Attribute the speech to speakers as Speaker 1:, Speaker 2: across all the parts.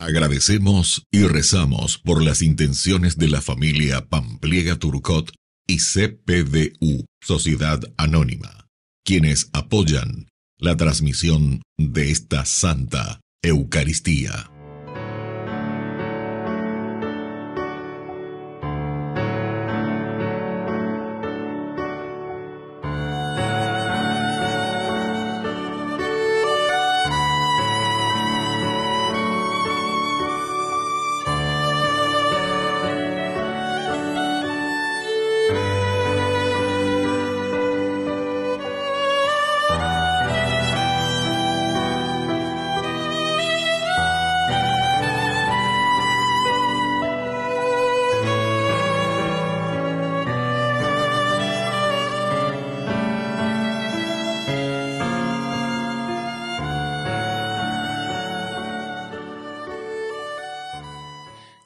Speaker 1: Agradecemos y rezamos por las intenciones de la familia Pampliega Turcot y CPDU, Sociedad Anónima, quienes apoyan la transmisión de esta Santa Eucaristía.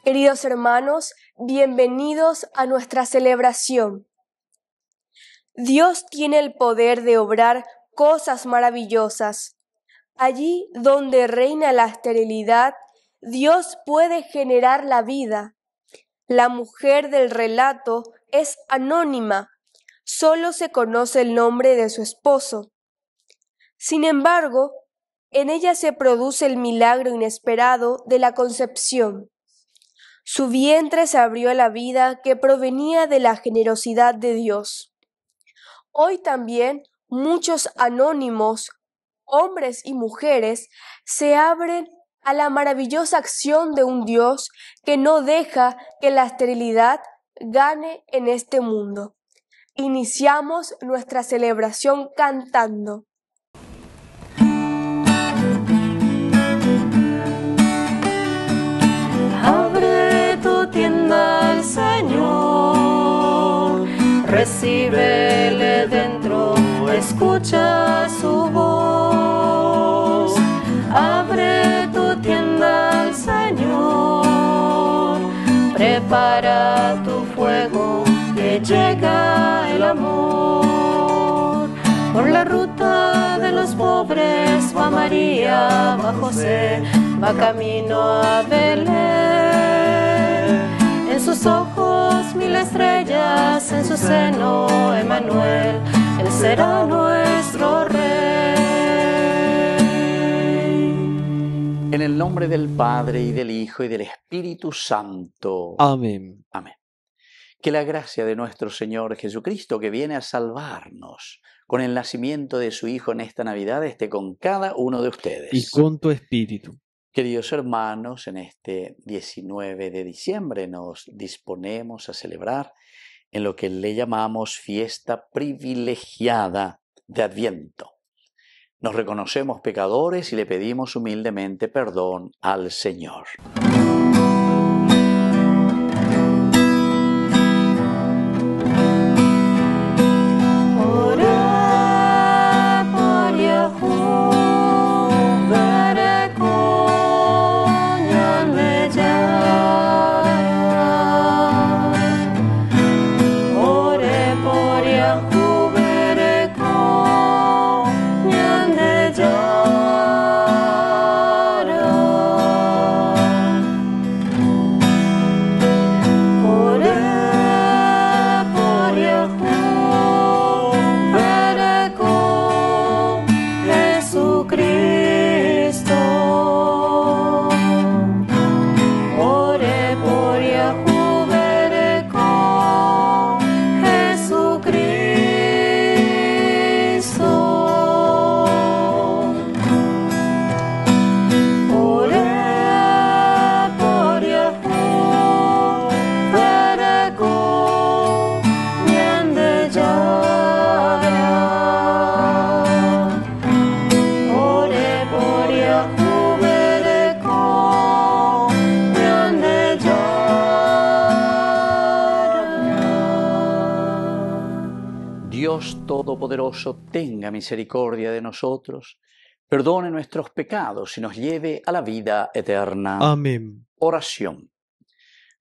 Speaker 2: Queridos hermanos, bienvenidos a nuestra celebración. Dios tiene el poder de obrar cosas maravillosas. Allí donde reina la esterilidad, Dios puede generar la vida. La mujer del relato es anónima, solo se conoce el nombre de su esposo. Sin embargo, en ella se produce el milagro inesperado de la concepción. Su vientre se abrió a la vida que provenía de la generosidad de Dios. Hoy también muchos anónimos, hombres y mujeres, se abren a la maravillosa acción de un Dios que no deja que la esterilidad gane en este mundo. Iniciamos nuestra celebración cantando.
Speaker 3: Al Señor, recíbele dentro, escucha su voz. Abre tu tienda al Señor, prepara tu fuego, que llega el amor. Por la ruta de los pobres va María, va José, va camino a Belén. En sus ojos 1000 estrellas, en su seno Emmanuel, Él será nuestro Rey.
Speaker 4: En el nombre del Padre, y del Hijo, y del Espíritu Santo.
Speaker 5: Amén.
Speaker 4: Amén. Que la gracia de nuestro Señor Jesucristo, que viene a salvarnos con el nacimiento de su Hijo en esta Navidad, esté con cada uno de ustedes.
Speaker 5: Y con tu espíritu.
Speaker 4: Queridos hermanos, en este 19 de diciembre nos disponemos a celebrar en lo que le llamamos fiesta privilegiada de Adviento. Nos reconocemos pecadores y le pedimos humildemente perdón al Señor. Todopoderoso, tenga misericordia de nosotros, perdone nuestros pecados y nos lleve a la vida eterna.
Speaker 5: Amén.
Speaker 4: Oración.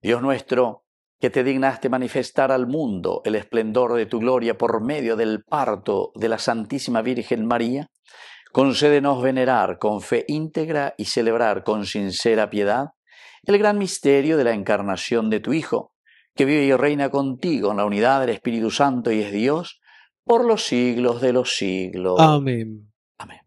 Speaker 4: Dios nuestro, que te dignaste manifestar al mundo el esplendor de tu gloria por medio del parto de la Santísima Virgen María, Concédenos venerar con fe íntegra y celebrar con sincera piedad el gran misterio de la encarnación de tu Hijo, que vive y reina contigo en la unidad del Espíritu Santo y es Dios por los siglos de los siglos.
Speaker 5: Amén.
Speaker 4: Amén.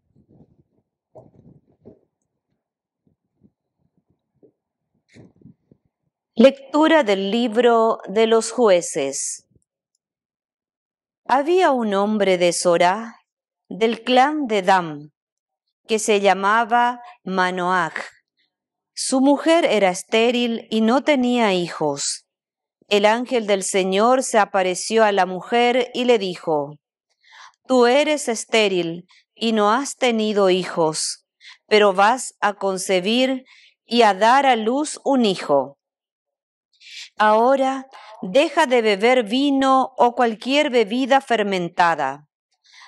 Speaker 3: Lectura del libro de los jueces. Había un hombre de Sorá, del clan de Dan, que se llamaba Manoaj. Su mujer era estéril y no tenía hijos. El ángel del Señor se apareció a la mujer y le dijo: Tú eres estéril y no has tenido hijos, pero vas a concebir y a dar a luz un hijo. Ahora deja de beber vino o cualquier bebida fermentada.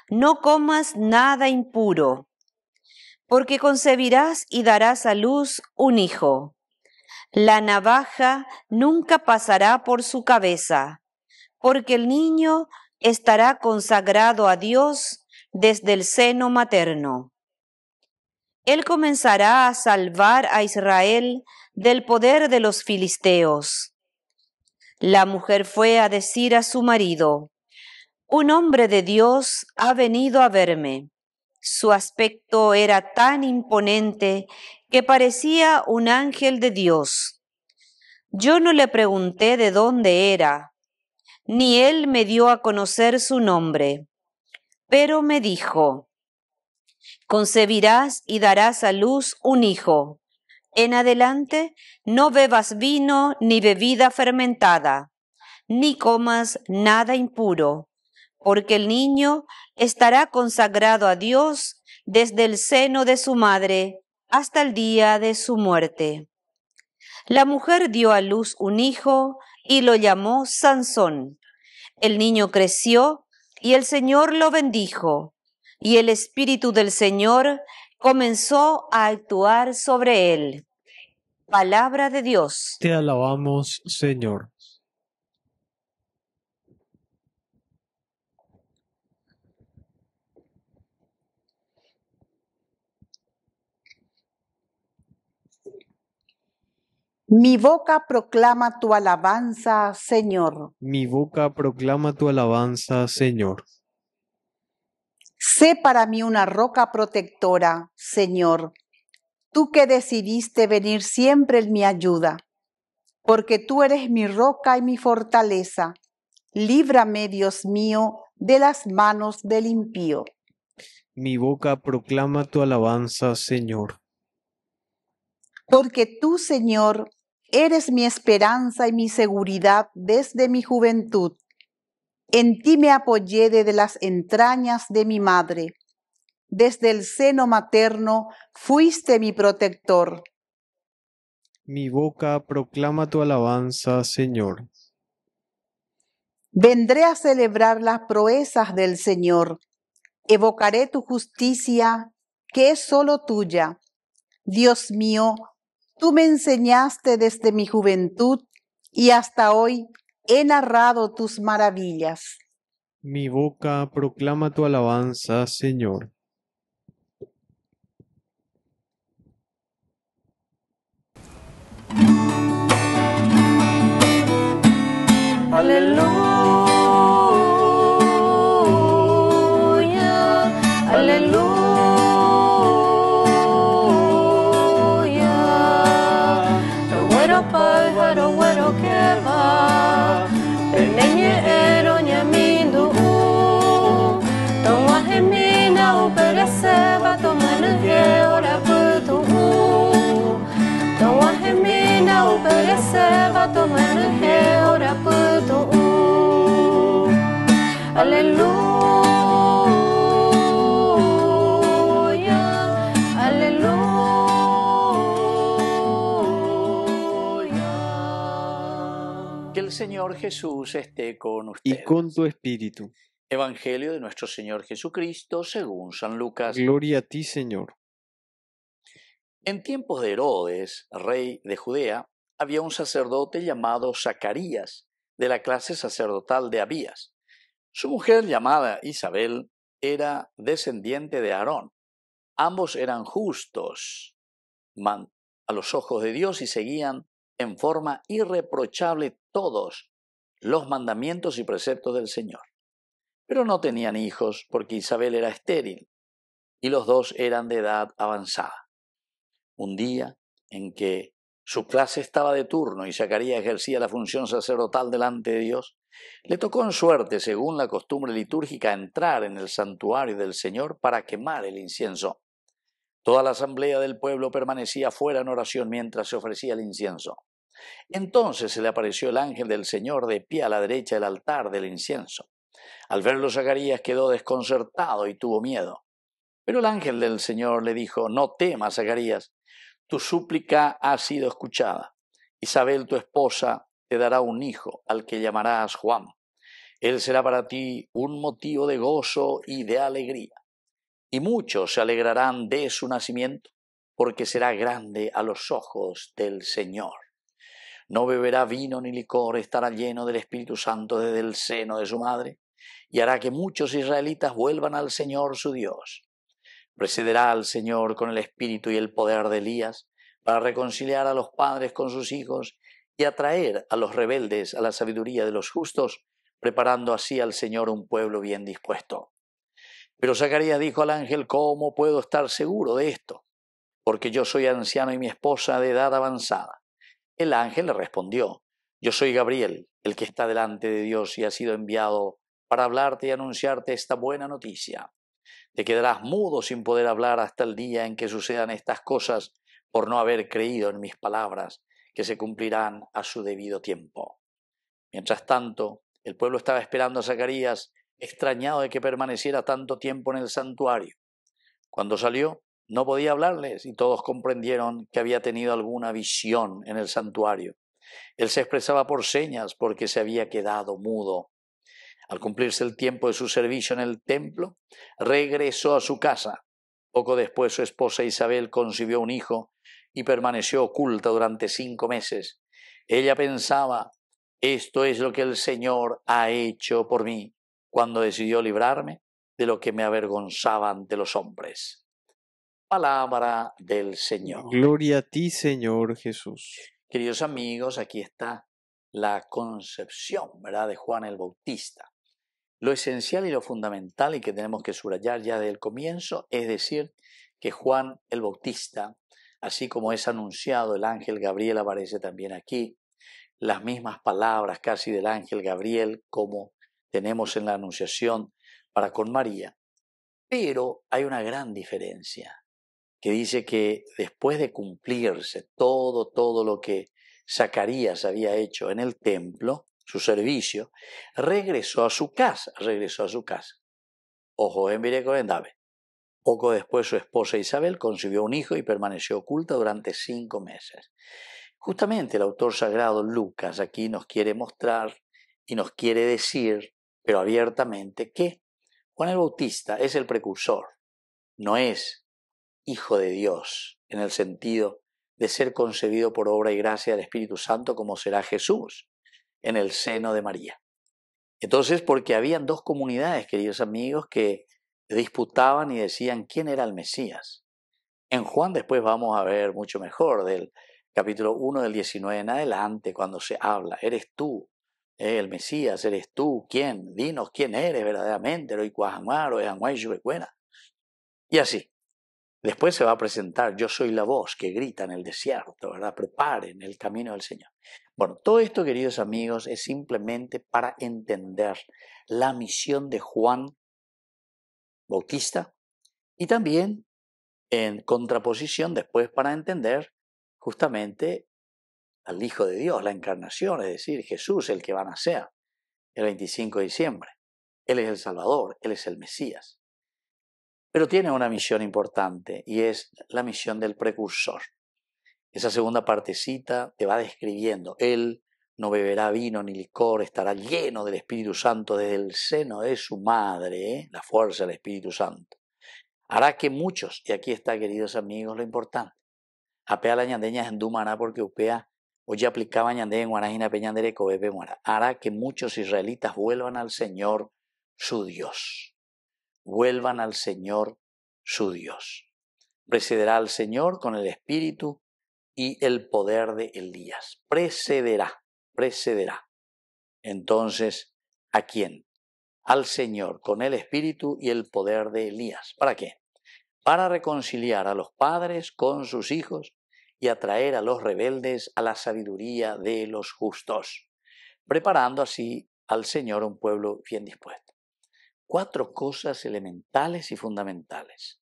Speaker 3: No comas nada impuro, porque concebirás y darás a luz un hijo. La navaja nunca pasará por su cabeza, porque el niño estará consagrado a Dios desde el seno materno. Él comenzará a salvar a Israel del poder de los filisteos. La mujer fue a decir a su marido: Un hombre de Dios ha venido a verme. Su aspecto era tan imponente que parecía un ángel de Dios. Yo no le pregunté de dónde era, ni él me dio a conocer su nombre, pero me dijo: Concebirás y darás a luz un hijo. En adelante no bebas vino ni bebida fermentada, ni comas nada impuro, porque el niño estará consagrado a Dios desde el seno de su madre hasta el día de su muerte. La mujer dio a luz un hijo y lo llamó Sansón. El niño creció y el Señor lo bendijo, y el Espíritu del Señor comenzó a actuar sobre él. Palabra de Dios.
Speaker 5: Te alabamos, Señor.
Speaker 6: Mi boca proclama tu alabanza, Señor.
Speaker 5: Mi boca proclama tu alabanza, Señor.
Speaker 6: Sé para mí una roca protectora, Señor, tú que decidiste venir siempre en mi ayuda, porque tú eres mi roca y mi fortaleza. Líbrame, Dios mío, de las manos del impío.
Speaker 5: Mi boca proclama tu alabanza, Señor.
Speaker 6: Porque tú, Señor, eres mi esperanza y mi seguridad desde mi juventud. En ti me apoyé desde las entrañas de mi madre. Desde el seno materno fuiste mi protector.
Speaker 5: Mi boca proclama tu alabanza, Señor.
Speaker 6: Vendré a celebrar las proezas del Señor. Evocaré tu justicia, que es solo tuya. Dios mío, tú me enseñaste desde mi juventud y hasta hoy he narrado tus maravillas.
Speaker 5: Mi boca proclama tu alabanza, Señor.
Speaker 3: Aleluya, aleluya. Bueno pájaro, bueno que va, peneñe ero ñamindu. Toma gemina uperese va tomar el ora putu. Toma gemina uperese va tomar el ora putu. Aleluya, aleluya.
Speaker 4: Que el Señor Jesús esté con ustedes.
Speaker 5: Y con tu espíritu.
Speaker 4: Evangelio de nuestro Señor Jesucristo según San Lucas.
Speaker 5: Gloria a ti, Señor.
Speaker 4: En tiempos de Herodes, rey de Judea, había un sacerdote llamado Zacarías, de la clase sacerdotal de Abías. Su mujer, llamada Isabel, era descendiente de Aarón. Ambos eran justos a los ojos de Dios y seguían en forma irreprochable todos los mandamientos y preceptos del Señor. Pero no tenían hijos porque Isabel era estéril y los dos eran de edad avanzada. Un día en que su clase estaba de turno y Zacarías ejercía la función sacerdotal delante de Dios, le tocó en suerte, según la costumbre litúrgica, entrar en el santuario del Señor para quemar el incienso. Toda la asamblea del pueblo permanecía fuera en oración mientras se ofrecía el incienso. Entonces se le apareció el ángel del Señor de pie a la derecha del altar del incienso. Al verlo, Zacarías quedó desconcertado y tuvo miedo. Pero el ángel del Señor le dijo: no temas, Zacarías, tu súplica ha sido escuchada. Isabel, tu esposa, te dará un hijo, al que llamarás Juan. Él será para ti un motivo de gozo y de alegría. Y muchos se alegrarán de su nacimiento, porque será grande a los ojos del Señor. No beberá vino ni licor, estará lleno del Espíritu Santo desde el seno de su madre, y hará que muchos israelitas vuelvan al Señor su Dios. Precederá al Señor con el espíritu y el poder de Elías, para reconciliar a los padres con sus hijos y atraer a los rebeldes a la sabiduría de los justos, preparando así al Señor un pueblo bien dispuesto. Pero Zacarías dijo al ángel: ¿cómo puedo estar seguro de esto? Porque yo soy anciano y mi esposa de edad avanzada. El ángel le respondió: yo soy Gabriel, el que está delante de Dios y ha sido enviado para hablarte y anunciarte esta buena noticia. Te quedarás mudo sin poder hablar hasta el día en que sucedan estas cosas, por no haber creído en mis palabras, que se cumplirán a su debido tiempo. Mientras tanto, el pueblo estaba esperando a Zacarías, extrañado de que permaneciera tanto tiempo en el santuario. Cuando salió, no podía hablarles y todos comprendieron que había tenido alguna visión en el santuario. Él se expresaba por señas porque se había quedado mudo. Al cumplirse el tiempo de su servicio en el templo, regresó a su casa. Poco después su esposa Isabel concibió un hijo y permaneció oculta durante 5 meses. Ella pensaba: esto es lo que el Señor ha hecho por mí, cuando decidió librarme de lo que me avergonzaba ante los hombres. Palabra del Señor.
Speaker 5: Gloria a ti, Señor Jesús.
Speaker 4: Queridos amigos, aquí está la concepción, ¿verdad?, de Juan el Bautista. Lo esencial y lo fundamental, y que tenemos que subrayar ya desde el comienzo, es decir, que Juan el Bautista, así como es anunciado, el ángel Gabriel aparece también aquí, las mismas palabras casi del ángel Gabriel como tenemos en la anunciación para con María. Pero hay una gran diferencia, que dice que después de cumplirse todo lo que Zacarías había hecho en el templo, su servicio, regresó a su casa. Ojo, en Virecovendave. Poco después su esposa Isabel concibió un hijo y permaneció oculta durante 5 meses. Justamente el autor sagrado Lucas aquí nos quiere mostrar y nos quiere decir, pero abiertamente, que Juan el Bautista es el precursor, no es hijo de Dios en el sentido de ser concebido por obra y gracia del Espíritu Santo como será Jesús en el seno de María. Entonces, porque habían 2 comunidades, queridos amigos, que disputaban y decían quién era el Mesías. En Juan después vamos a ver mucho mejor, del capítulo 1 del 19 en adelante, cuando se habla: eres tú, el Mesías, eres tú, ¿quién? Dinos quién eres verdaderamente, y así. Después se va a presentar: yo soy la voz que grita en el desierto, ¿verdad? Preparen el camino del Señor. Bueno, todo esto, queridos amigos, es simplemente para entender la misión de Juan Bautista y también en contraposición después para entender justamente al Hijo de Dios, la encarnación, es decir, Jesús, el que va a nacer el 25 de diciembre. Él es el Salvador, Él es el Mesías. Pero tiene una misión importante y es la misión del precursor. Esa segunda partecita te va describiendo: él no beberá vino ni licor, estará lleno del Espíritu Santo desde el seno de su madre, la fuerza del Espíritu Santo. Hará que muchos, y aquí está, queridos amigos, lo importante, apea la ñandeña en Dumana porque upea, hoy aplicaba ñande en Guanajina Peñandere Cobepe Muara. Hará que muchos israelitas vuelvan al Señor su Dios. Vuelvan al Señor su Dios. Precederá al Señor con el espíritu y el poder de Elías. Precederá. Entonces, ¿a quién? Al Señor con el espíritu y el poder de Elías. ¿Para qué? Para reconciliar a los padres con sus hijos y atraer a los rebeldes a la sabiduría de los justos, preparando así al Señor un pueblo bien dispuesto. 4 cosas elementales y fundamentales.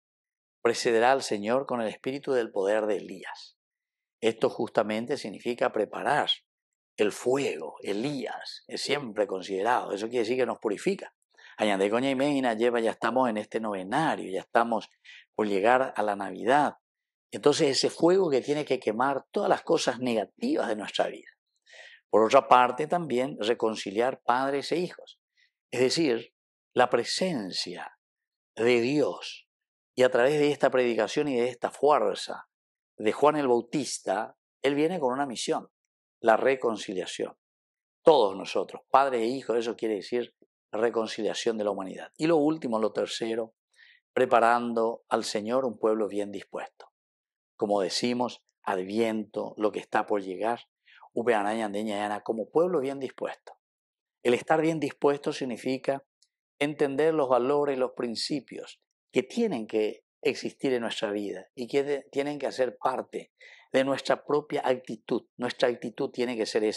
Speaker 4: Precederá al Señor con el espíritu del poder de Elías. Esto justamente significa preparar el fuego. Elías es siempre considerado, eso quiere decir que nos purifica. Añade coña y meina lleva, ya estamos en este novenario, ya estamos por llegar a la Navidad. Entonces ese fuego que tiene que quemar todas las cosas negativas de nuestra vida. Por otra parte también reconciliar padres e hijos. Es decir, la presencia de Dios. Y a través de esta predicación y de esta fuerza de Juan el Bautista, él viene con una misión, la reconciliación. Todos nosotros, padres e hijos, eso quiere decir reconciliación de la humanidad. Y lo último, lo tercero, preparando al Señor un pueblo bien dispuesto. Como decimos, Adviento, lo que está por llegar, como pueblo bien dispuesto. El estar bien dispuesto significa entender los valores, los principios que tienen que existir en nuestra vida y que tienen que hacer parte de nuestra propia actitud. Nuestra actitud tiene que ser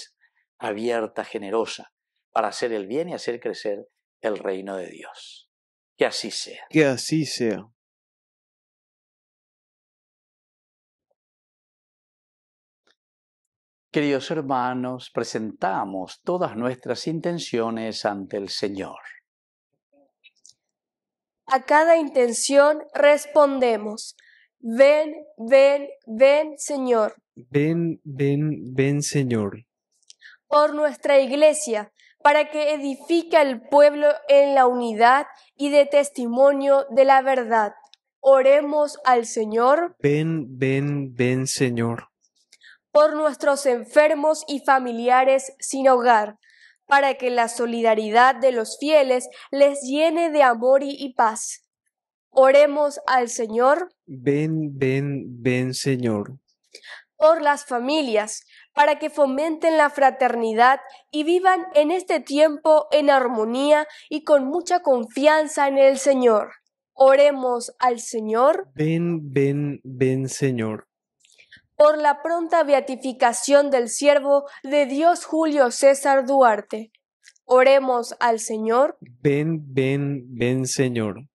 Speaker 4: abierta, generosa, para hacer el bien y hacer crecer el reino de Dios. Que así sea.
Speaker 5: Que así sea.
Speaker 4: Queridos hermanos, presentamos todas nuestras intenciones ante el Señor.
Speaker 2: A cada intención respondemos: ven, ven, ven, Señor.
Speaker 5: Ven, ven, ven, Señor.
Speaker 2: Por nuestra Iglesia, para que edifique al pueblo en la unidad y de testimonio de la verdad. Oremos al Señor.
Speaker 5: Ven, ven, ven, Señor.
Speaker 2: Por nuestros enfermos y familiares sin hogar, para que la solidaridad de los fieles les llene de amor y paz. Oremos al Señor.
Speaker 5: Ven, ven, ven, Señor.
Speaker 2: Por las familias, para que fomenten la fraternidad y vivan en este tiempo en armonía y con mucha confianza en el Señor. Oremos al Señor.
Speaker 5: Ven, ven, ven, Señor.
Speaker 2: Por la pronta beatificación del siervo de Dios Julio César Duarte. Oremos al Señor.
Speaker 5: Ven, ven, ven, Señor.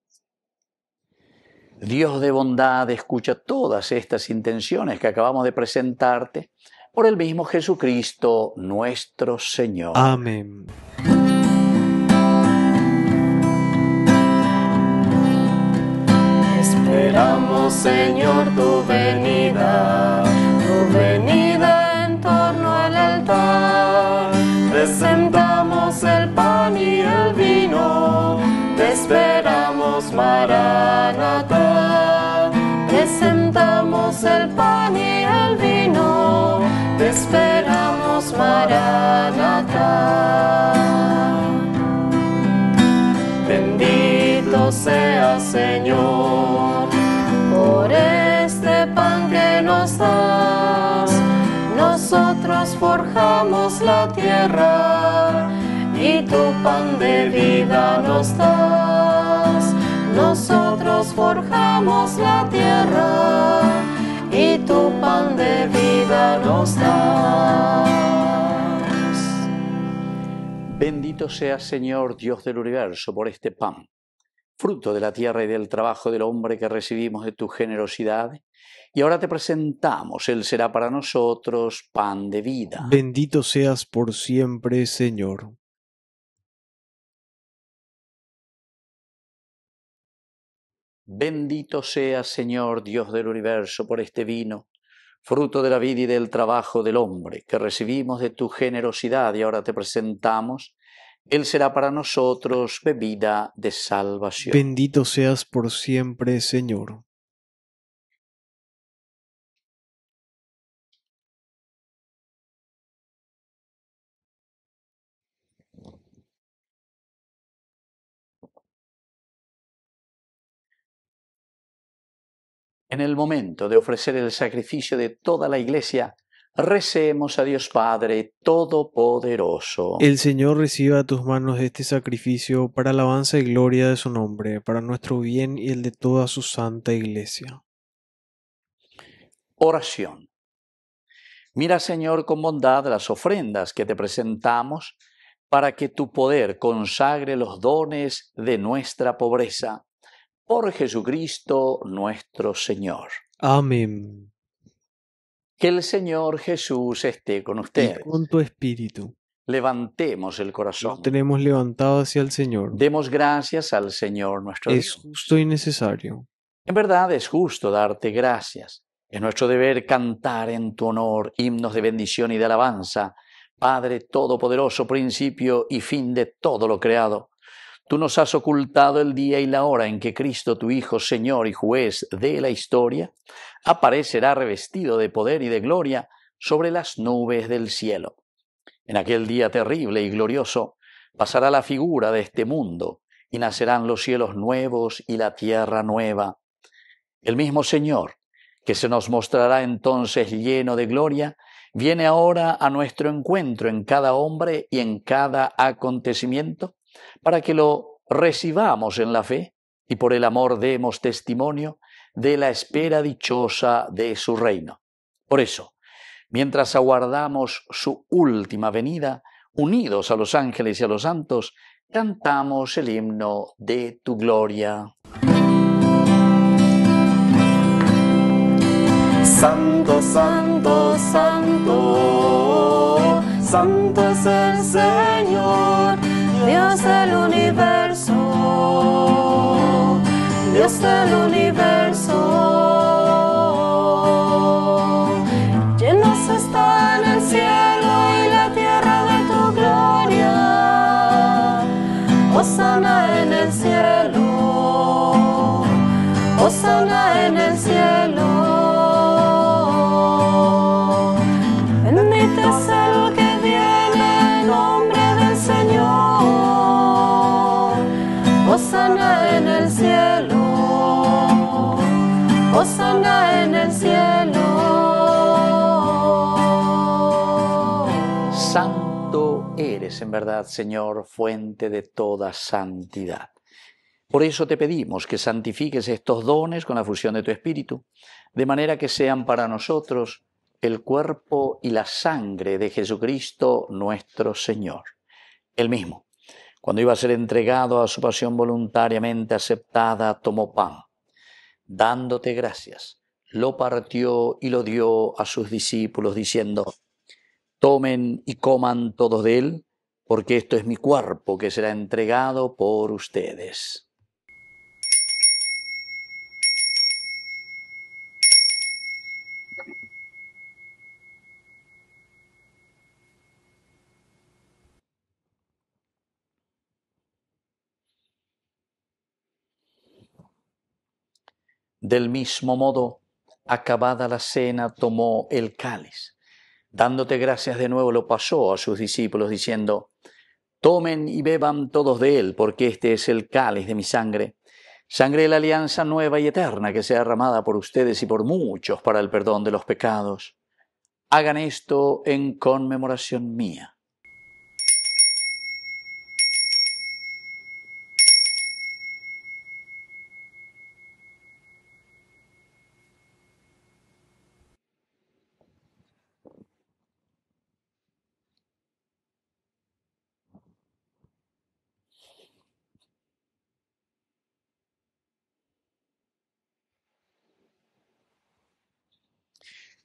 Speaker 4: Dios de bondad, escucha todas estas intenciones que acabamos de presentarte por el mismo Jesucristo nuestro Señor.
Speaker 5: Amén.
Speaker 7: Esperamos, Señor, tu venida en torno al altar. Presentamos el pan y el vino, te esperamos, Maranatá. Presentamos el pan y el vino, te esperamos, Maranatá. Bendito sea, Señor, por este pan que nos das. Nosotros forjamos la tierra y tu pan de vida nos das. Nosotros forjamos la tierra y tu pan de vida nos das.
Speaker 4: Bendito seas, Señor, Dios del universo, por este pan, fruto de la tierra y del trabajo del hombre que recibimos de tu generosidad. Y ahora te presentamos, Él será para nosotros pan de vida.
Speaker 5: Bendito seas por siempre, Señor.
Speaker 4: Bendito seas, Señor, Dios del universo, por este vino, fruto de la vida y del trabajo del hombre, que recibimos de tu generosidad y ahora te presentamos. Él será para nosotros bebida de salvación.
Speaker 5: Bendito seas por siempre, Señor.
Speaker 4: en el momento de ofrecer el sacrificio de toda la Iglesia, recemos a Dios Padre Todopoderoso.
Speaker 5: El Señor reciba a tus manos este sacrificio para alabanza y gloria de su nombre, para nuestro bien y el de toda su santa Iglesia.
Speaker 4: Oración. Mira, Señor, con bondad las ofrendas que te presentamos, para que tu poder consagre los dones de nuestra pobreza. Por Jesucristo nuestro Señor.
Speaker 5: Amén.
Speaker 4: Que el Señor Jesús esté con
Speaker 5: Y
Speaker 4: ustedes.
Speaker 5: con tu espíritu.
Speaker 4: Levantemos el corazón.
Speaker 5: Lo tenemos levantado hacia el Señor.
Speaker 4: Demos gracias al Señor nuestro
Speaker 5: Es
Speaker 4: Dios.
Speaker 5: justo y necesario.
Speaker 4: En verdad es justo darte gracias. Es nuestro deber cantar en tu honor himnos de bendición y de alabanza. Padre Todopoderoso, principio y fin de todo lo creado. Tú nos has ocultado el día y la hora en que Cristo, tu Hijo, Señor y Juez de la historia, aparecerá revestido de poder y de gloria sobre las nubes del cielo. En aquel día terrible y glorioso pasará la figura de este mundo y nacerán los cielos nuevos y la tierra nueva. El mismo Señor, que se nos mostrará entonces lleno de gloria, viene ahora a nuestro encuentro en cada hombre y en cada acontecimiento, para que lo recibamos en la fe y por el amor demos testimonio de la espera dichosa de su reino. Por eso, mientras aguardamos su última venida, unidos a los ángeles y a los santos, cantamos el himno de tu gloria.
Speaker 7: Santo, santo, santo, santo es el Señor, Dios del universo, Dios del universo. Llenos está en el cielo y la tierra de tu gloria. Hosana en el cielo, hosana en el cielo. Es el que viene en nombre del Señor. Hosana en el cielo, hosana en el cielo.
Speaker 4: Santo eres en verdad, Señor, fuente de toda santidad. Por eso te pedimos que santifiques estos dones con la fusión de tu Espíritu, de manera que sean para nosotros el cuerpo y la sangre de Jesucristo nuestro Señor. Él mismo, cuando iba a ser entregado a su pasión voluntariamente aceptada, tomó pan. Dándote gracias, lo partió y lo dio a sus discípulos, diciendo: tomen y coman todos de él, porque esto es mi cuerpo que será entregado por ustedes. Del mismo modo, acabada la cena, tomó el cáliz. Dándote gracias de nuevo, lo pasó a sus discípulos, diciendo: tomen y beban todos de él, porque este es el cáliz de mi sangre, sangre de la alianza nueva y eterna, que sea derramada por ustedes y por muchos para el perdón de los pecados. Hagan esto en conmemoración mía.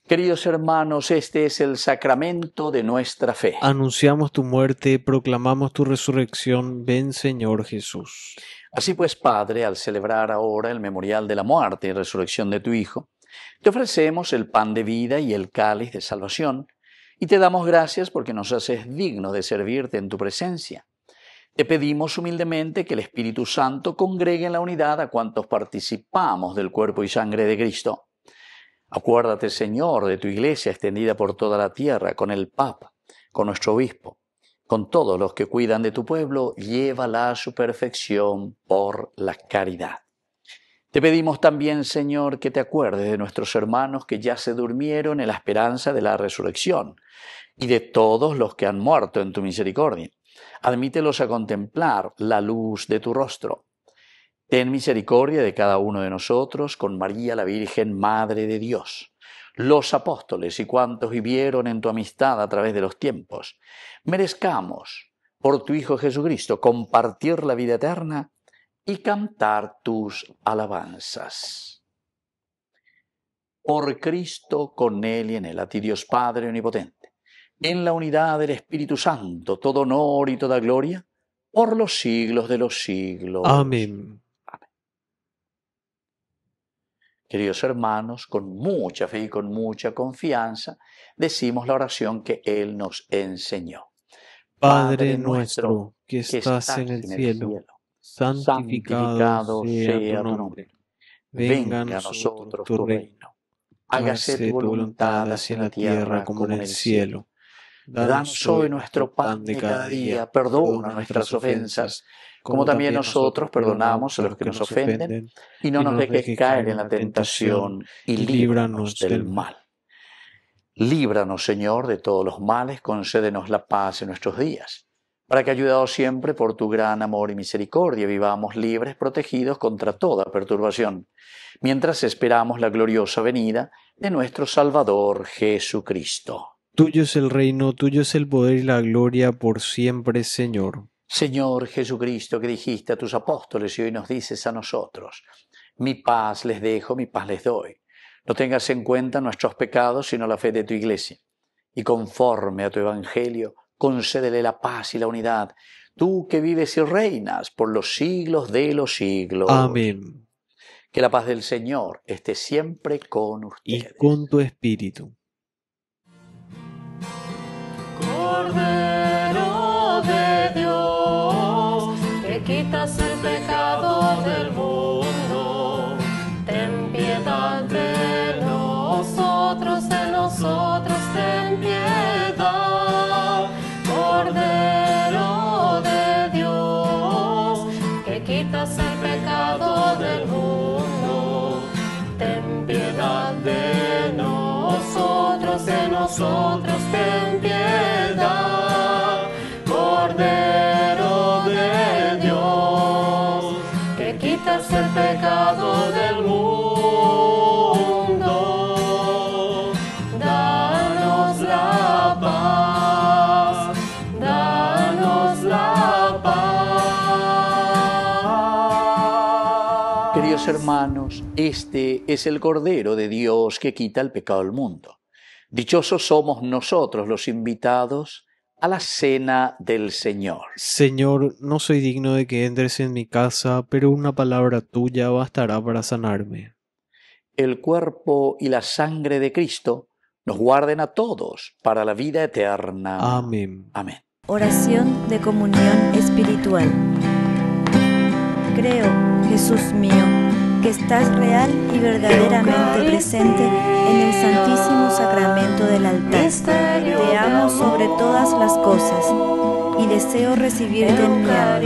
Speaker 4: Queridos hermanos, este es el sacramento de nuestra fe.
Speaker 5: Anunciamos tu muerte, proclamamos tu resurrección. Ven, Señor Jesús.
Speaker 4: Así pues, Padre, al celebrar ahora el memorial de la muerte y resurrección de tu Hijo, te ofrecemos el pan de vida y el cáliz de salvación, y te damos gracias porque nos haces dignos de servirte en tu presencia. Te pedimos humildemente que el Espíritu Santo congregue en la unidad a cuantos participamos del cuerpo y sangre de Cristo. Acuérdate, Señor, de tu Iglesia extendida por toda la tierra, con el Papa, con nuestro Obispo, con todos los que cuidan de tu pueblo, llévala a su perfección por la caridad. Te pedimos también, Señor, que te acuerdes de nuestros hermanos que ya se durmieron en la esperanza de la resurrección y de todos los que han muerto en tu misericordia. Admítelos a contemplar la luz de tu rostro. Ten misericordia de cada uno de nosotros con María la Virgen, Madre de Dios, los apóstoles y cuantos vivieron en tu amistad a través de los tiempos. Merezcamos, por tu Hijo Jesucristo, compartir la vida eterna y cantar tus alabanzas. Por Cristo, con Él y en Él, a ti Dios Padre Omnipotente, en la unidad del Espíritu Santo, todo honor y toda gloria, por los siglos de los siglos.
Speaker 5: Amén.
Speaker 4: Queridos hermanos, con mucha fe y con mucha confianza, decimos la oración que Él nos enseñó.
Speaker 5: Padre nuestro que estás en el cielo, santificado sea tu nombre. Venga a nosotros tu reino. Hágase tu voluntad así en la tierra como en el cielo.
Speaker 4: Danos hoy nuestro pan de cada día. Perdona nuestras ofensas, como también nosotros perdonamos a los que nos ofenden. Y no nos dejes caer en la tentación, y líbranos del mal. Líbranos, Señor, de todos los males, concédenos la paz en nuestros días, para que, ayudados siempre por tu gran amor y misericordia, vivamos libres, protegidos contra toda perturbación, mientras esperamos la gloriosa venida de nuestro Salvador Jesucristo.
Speaker 5: Tuyo es el reino, tuyo es el poder y la gloria por siempre, Señor.
Speaker 4: Señor Jesucristo, que dijiste a tus apóstoles y hoy nos dices a nosotros: mi paz les dejo, mi paz les doy. No tengas en cuenta nuestros pecados, sino la fe de tu Iglesia. Y conforme a tu Evangelio, concédele la paz y la unidad, tú que vives y reinas por los siglos de los siglos.
Speaker 5: Amén.
Speaker 4: Que la paz del Señor esté siempre con ustedes.
Speaker 5: Y con tu espíritu.
Speaker 7: Cordero de Dios, que quitas el pecado del mundo, ten piedad de nosotros ten piedad. Cordero de Dios, que quitas el pecado del mundo, ten piedad de nosotros ten piedad. Cordero de Dios, que quitas el pecado del mundo, danos la paz, danos la paz.
Speaker 4: Queridos hermanos, este es el Cordero de Dios que quita el pecado del mundo. Dichosos somos nosotros los invitados a la cena del Señor.
Speaker 5: Señor, no soy digno de que entres en mi casa, pero una palabra tuya bastará para sanarme.
Speaker 4: El cuerpo y la sangre de Cristo nos guarden a todos para la vida eterna.
Speaker 5: Amén.
Speaker 4: Amén.
Speaker 8: Oración de comunión espiritual. Creo, Jesús mío, que estás real y verdaderamente presente en el Santísimo Sacramento del altar. Te amo sobre todas las cosas y deseo recibirte en mi alma.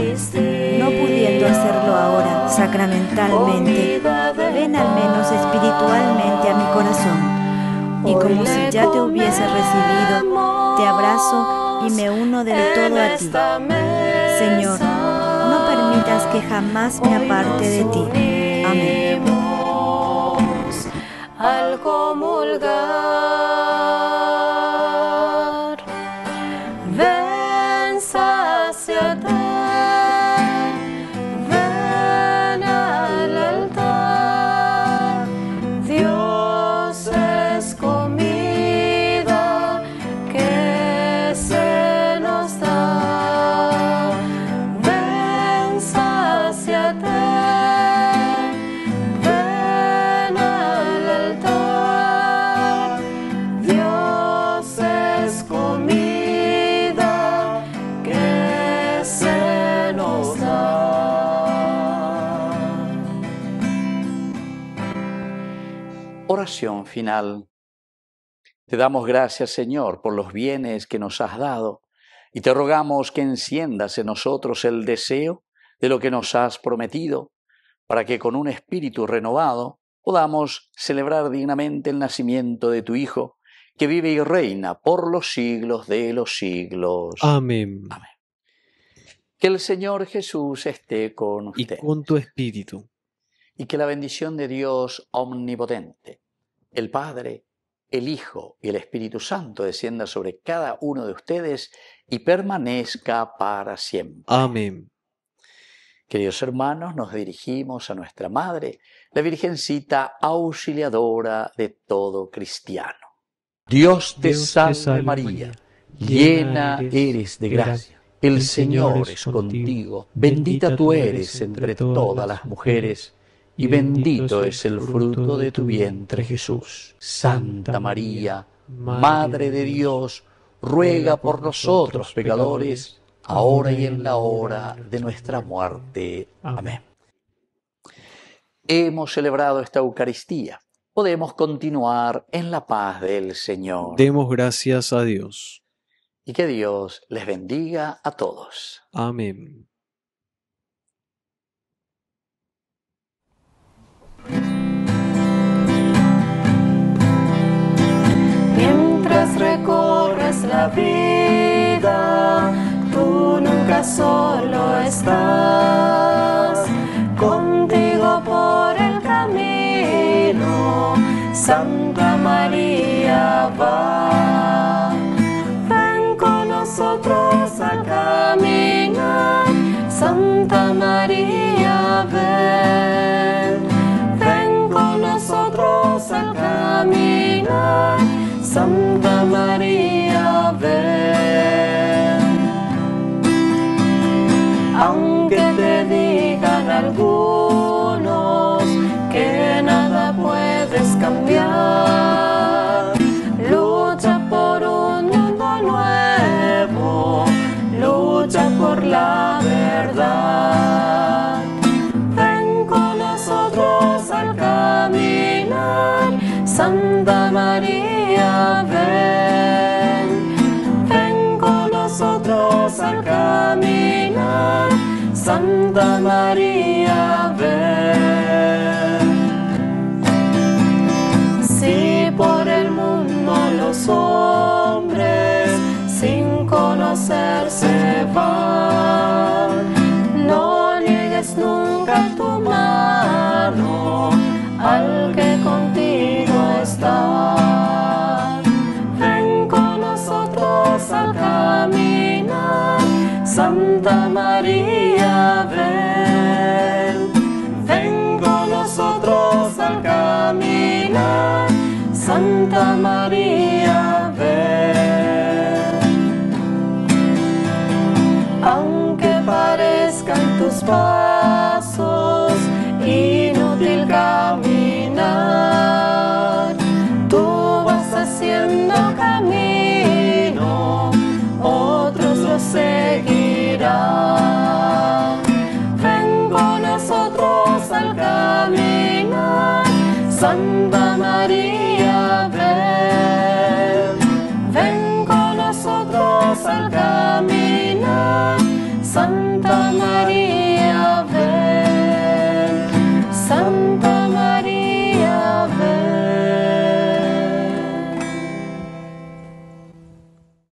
Speaker 8: No pudiendo hacerlo ahora sacramentalmente, ven al menos espiritualmente a mi corazón. Y como si ya te hubiese recibido, te abrazo y me uno del todo a ti. Señor, no permitas que jamás me aparte de ti. Amén.
Speaker 7: Al comulgar, ven, sáciate, ven al altar. Dios es comida que se nos da. Ven, sáciate.
Speaker 4: Oración final. Te damos gracias, Señor, por los bienes que nos has dado y te rogamos que enciendas en nosotros el deseo de lo que nos has prometido, para que con un espíritu renovado podamos celebrar dignamente el nacimiento de tu Hijo, que vive y reina por los siglos de los siglos.
Speaker 5: Amén.
Speaker 4: Amén. Que el Señor Jesús esté con
Speaker 5: Y
Speaker 4: usted.
Speaker 5: con tu espíritu.
Speaker 4: Y que la bendición de Dios omnipotente, el Padre, el Hijo y el Espíritu Santo descienda sobre cada uno de ustedes y permanezca para siempre.
Speaker 5: Amén.
Speaker 4: Queridos hermanos, nos dirigimos a nuestra Madre, la Virgencita auxiliadora de todo cristiano. Dios te salve María, llena eres de gracia, el Señor es contigo, bendita tú eres entre todas las mujeres, y bendito es el fruto de tu vientre Jesús. Santa María, Madre de Dios, ruega por nosotros pecadores, ahora y en la hora de nuestra muerte. Amén. Hemos celebrado esta Eucaristía. Podemos continuar en la paz del Señor.
Speaker 5: Demos gracias a Dios.
Speaker 4: Y que Dios les bendiga a todos.
Speaker 5: Amén.
Speaker 7: Mientras recorres la vida, tú nunca solo estás, contigo por el camino, Santa María va. Ven con nosotros al caminar, Santa María ven. Ven con nosotros al caminar, Santa María ven. Aunque te digan algunos que nada puedes cambiar, lucha por un mundo nuevo, lucha por la verdad. Ven con nosotros al caminar, Santa María ven. Ven con nosotros al caminar, Santa María ven. Si por el mundo los hombres sin conocerse van, no niegues nunca tu mano al que contigo está. Ven con nosotros al caminar, Santa María ven. Ven con nosotros al caminar, Santa María ven. Aunque parezcan tus pasos inútil caminar, tú vas haciendo camino